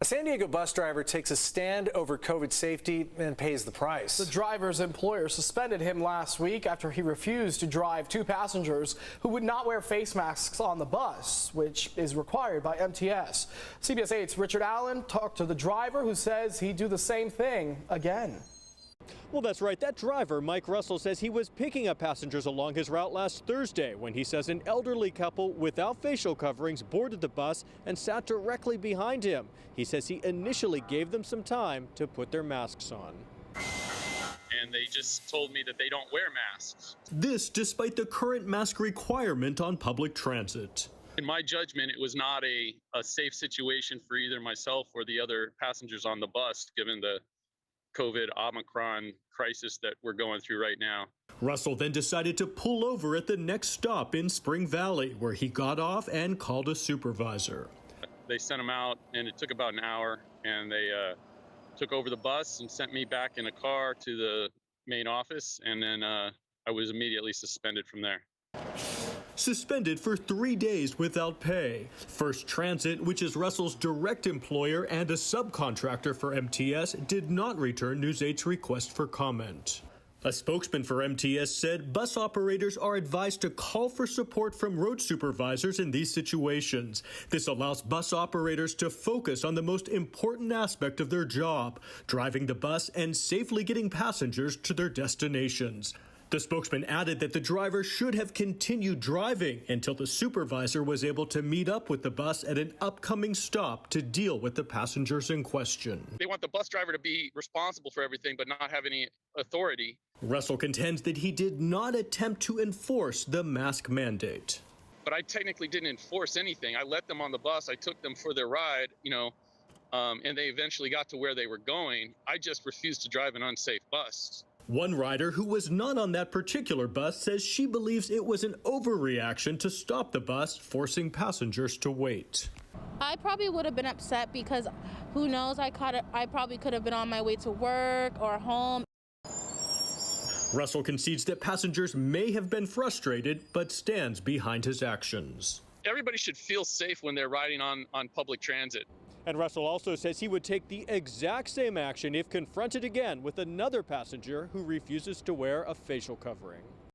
A San Diego bus driver takes a stand over COVID safety and pays the price. The driver's employer suspended him last week after he refused to drive two passengers who would not wear face masks on the bus, which is required by MTS. CBS 8's Richard Allen talked to the driver, who says he'd do the same thing again. Well, that's right. That driver, Mike Russell, says he was picking up passengers along his route last Thursday when he says an elderly couple without facial coverings boarded the bus and sat directly behind him. He says he initially gave them some time to put their masks on. And they just told me that they don't wear masks. This despite the current mask requirement on public transit. In my judgment, it was not a safe situation for either myself or the other passengers on the bus, given the COVID Omicron crisis that we're going through right now. Russell then decided to pull over at the next stop in Spring Valley, where he got off and called a supervisor. They sent him out, and it took about an hour, and they took over the bus and sent me back in a car to the main office, and then I was immediately suspended from there. Suspended for 3 days without pay. First Transit, which is Russell's direct employer and a subcontractor for MTS, did not return News 8's request for comment. A spokesman for MTS said bus operators are advised to call for support from road supervisors in these situations. This allows bus operators to focus on the most important aspect of their job, driving the bus and safely getting passengers to their destinations. The spokesman added that the driver should have continued driving until the supervisor was able to meet up with the bus at an upcoming stop to deal with the passengers in question. They want the bus driver to be responsible for everything but not have any authority. Russell contends that he did not attempt to enforce the mask mandate. But I technically didn't enforce anything. I let them on the bus. I took them for their ride, and they eventually got to where they were going. I just refused to drive an unsafe bus. One rider who was not on that particular bus says she believes it was an overreaction to stop the bus, forcing passengers to wait. I probably would have been upset because who knows, I probably could have been on my way to work or home. Russell concedes that passengers may have been frustrated, but stands behind his actions. Everybody should feel safe when they're riding on public transit. And Russell also says he would take the exact same action if confronted again with another passenger who refuses to wear a facial covering.